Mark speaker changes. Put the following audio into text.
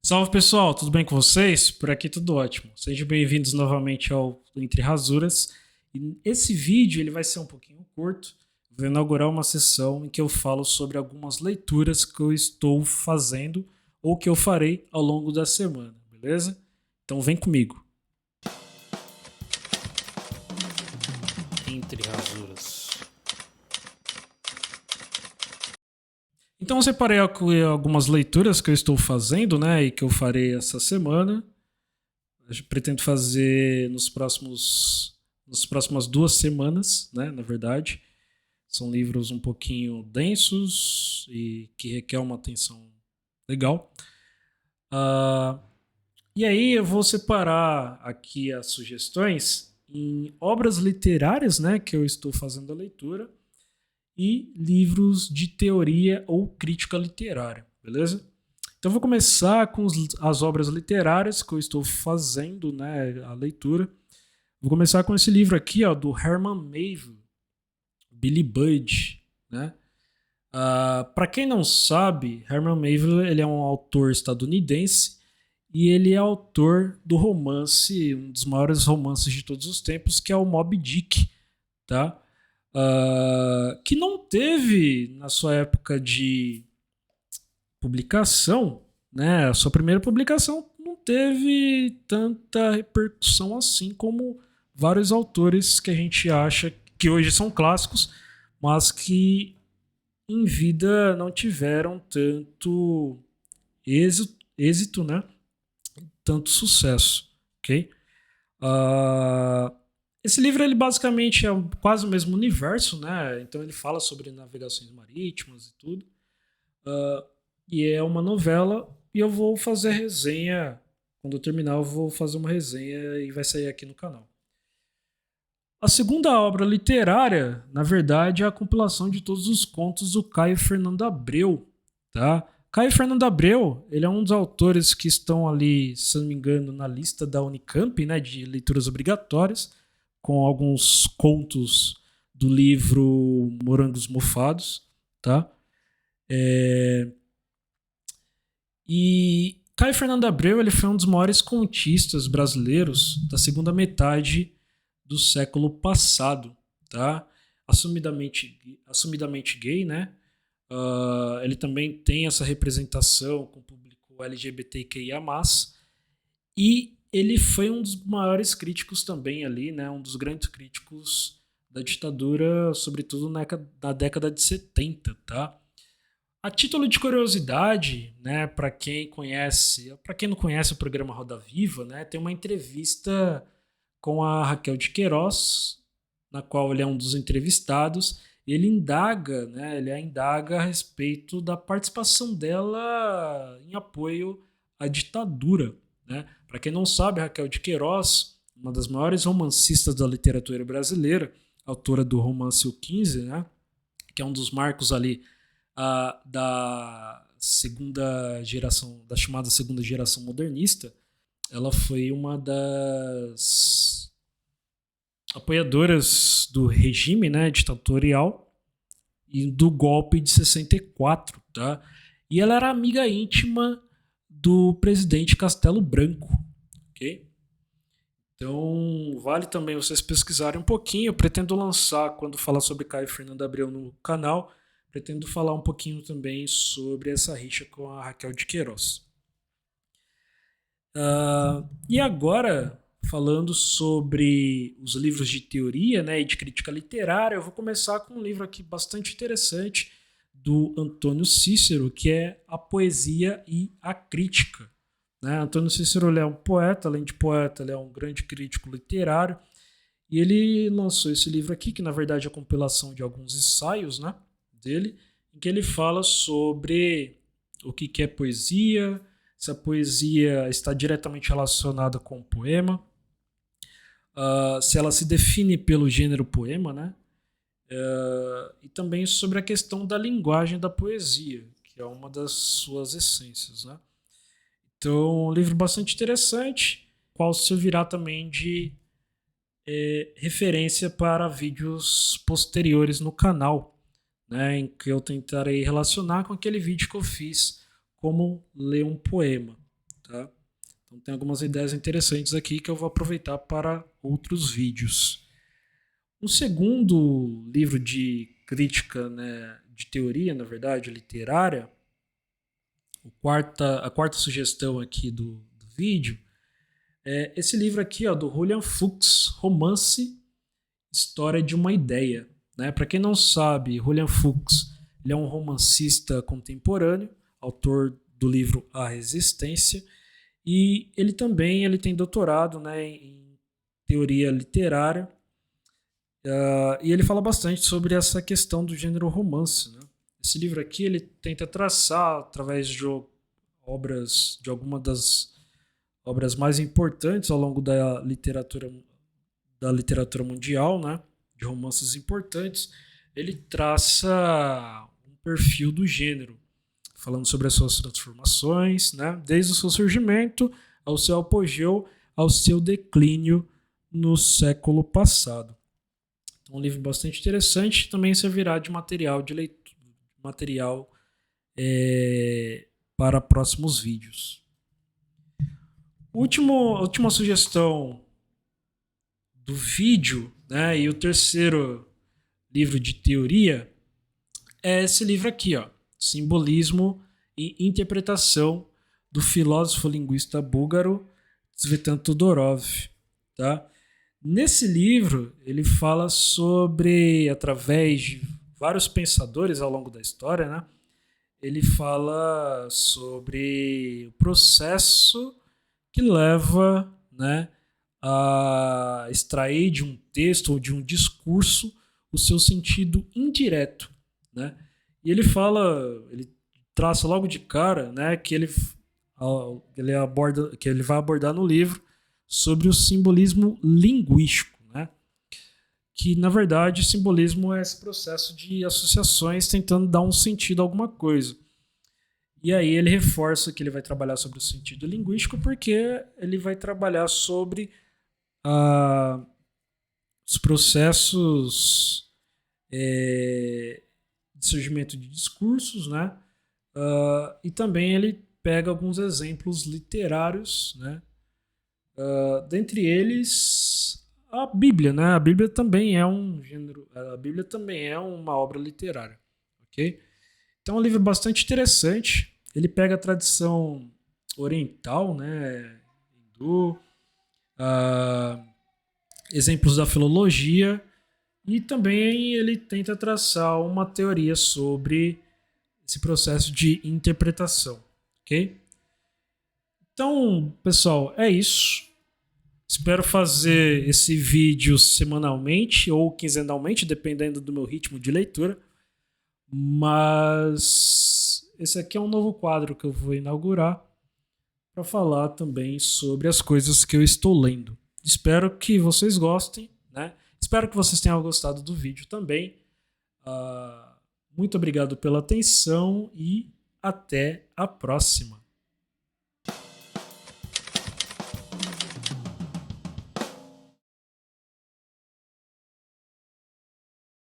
Speaker 1: Salve pessoal, tudo bem com vocês? Por aqui tudo ótimo. Sejam bem-vindos novamente ao Entre Rasuras. E esse vídeo ele vai ser um pouquinho curto. Vou inaugurar uma sessão em que eu falo sobre algumas leituras que eu estou fazendo ou que eu farei ao longo da semana, beleza? Então vem comigo. Entre Rasuras. Então eu separei algumas leituras que eu estou fazendo, né, e que eu farei essa semana. Eu pretendo fazer nas próximas 2 semanas, né, na verdade. São livros um pouquinho densos e que requer uma atenção legal. Uh, e aí eu vou separar aqui as sugestões em obras literárias, né, que eu estou fazendo a leitura, e livros de teoria ou crítica literária, beleza? Então vou começar com as obras literárias que eu estou fazendo, né, a leitura. Vou começar com esse livro aqui, ó, do Herman Melville, Billy Budd, né? Para quem não sabe, Herman Melville ele é um autor estadunidense e ele é autor do romance, um dos maiores romances de todos os tempos, que é o Moby Dick, tá? Que não teve, na sua época de publicação, né, a sua primeira publicação não teve tanta repercussão assim como vários autores que a gente acha que hoje são clássicos, mas que em vida não tiveram tanto êxito, né? Tanto sucesso, ok? Esse livro ele basicamente é quase o mesmo universo, né? Então ele fala sobre navegações marítimas e tudo. E é uma novela e eu vou fazer resenha. Quando eu terminar, eu vou fazer uma resenha e vai sair aqui no canal. A segunda obra literária, na verdade, é a compilação de todos os contos do Caio Fernando Abreu, tá? Caio Fernando Abreu, ele é um dos autores que estão ali, se não me engano, na lista da Unicamp, né, de leituras obrigatórias, com alguns contos do livro Morangos Mofados, tá? E Caio Fernando Abreu ele foi um dos maiores contistas brasileiros da segunda metade do século passado, tá? Assumidamente gay, né? Ele também tem essa representação com o público LGBTQIA+, e ele foi um dos maiores críticos também ali, né? Um dos grandes críticos da ditadura, sobretudo na década de 70, tá? A título de curiosidade, né, para quem não conhece o programa Roda Viva, né, tem uma entrevista com a Raquel de Queiroz, na qual ele é um dos entrevistados, e ele indaga a respeito da participação dela em apoio à ditadura, né? Para quem não sabe, a Raquel de Queiroz, uma das maiores romancistas da literatura brasileira, autora do romance O 15, né, que é um dos marcos ali da segunda geração, da chamada segunda geração modernista. Ela foi uma das apoiadoras do regime, né, ditatorial e do golpe de 64, tá? E ela era amiga íntima do presidente Castelo Branco, ok? Então, vale também vocês pesquisarem um pouquinho. Eu pretendo lançar, quando falar sobre Caio Fernando Abreu no canal, pretendo falar um pouquinho também sobre essa rixa com a Raquel de Queiroz. E agora, falando sobre os livros de teoria, né, e de crítica literária, eu vou começar com um livro aqui bastante interessante do Antônio Cícero, que é A Poesia e a Crítica. Né? Antônio Cícero ele é um poeta, além de poeta, ele é um grande crítico literário, e ele lançou esse livro aqui, que na verdade é a compilação de alguns ensaios, né, dele, em que ele fala sobre o que é poesia, se a poesia está diretamente relacionada com o poema, se ela se define pelo gênero poema, né? E também sobre a questão da linguagem da poesia, que é uma das suas essências, né? Então, um livro bastante interessante, qual servirá também de referência para vídeos posteriores no canal, né, em que eu tentarei relacionar com aquele vídeo que eu fiz como ler um poema, tá? Então tem algumas ideias interessantes aqui que eu vou aproveitar para outros vídeos. Um segundo livro de crítica, né, de teoria, na verdade, literária, a quarta sugestão aqui do vídeo, é esse livro aqui, ó, do Julian Fuchs, Romance, História de uma Ideia. Né? Para quem não sabe, Julian Fuchs ele é um romancista contemporâneo, autor do livro A Resistência, e ele também tem doutorado, né, em teoria literária, e ele fala bastante sobre essa questão do gênero romance. Né? Esse livro aqui ele tenta traçar, através de obras, de algumas das obras mais importantes ao longo da literatura mundial, né, de romances importantes, ele traça um perfil do gênero, falando sobre as suas transformações, né, desde o seu surgimento ao seu apogeu, ao seu declínio no século passado. Então, um livro bastante interessante, também servirá de material de leitura, para próximos vídeos. Última sugestão do vídeo, né, e o terceiro livro de teoria é esse livro aqui, ó, Simbolismo e Interpretação, do filósofo linguista búlgaro Tzvetan Todorov. Tá? Nesse livro, ele fala sobre, através de vários pensadores ao longo da história, né, ele fala sobre o processo que leva, né, a extrair de um texto ou de um discurso o seu sentido indireto, né? E ele traça logo de cara, né, que ele vai abordar no livro sobre o simbolismo linguístico, né? Que na verdade simbolismo é esse processo de associações tentando dar um sentido a alguma coisa. E aí ele reforça que ele vai trabalhar sobre o sentido linguístico porque ele vai trabalhar sobre os processos de surgimento de discursos, né? E também ele pega alguns exemplos literários, né? Dentre eles a Bíblia, né? A Bíblia também é um gênero, a Bíblia também é uma obra literária, ok? Então é um livro bastante interessante. Ele pega a tradição oriental, né? Hindu, exemplos da filologia, e também ele tenta traçar uma teoria sobre esse processo de interpretação, ok? Então, pessoal, é isso. Espero fazer esse vídeo semanalmente ou quinzenalmente, dependendo do meu ritmo de leitura. Mas esse aqui é um novo quadro que eu vou inaugurar para falar também sobre as coisas que eu estou lendo. Espero que vocês gostem, né? Espero que vocês tenham gostado do vídeo também. Muito obrigado pela atenção e até a próxima.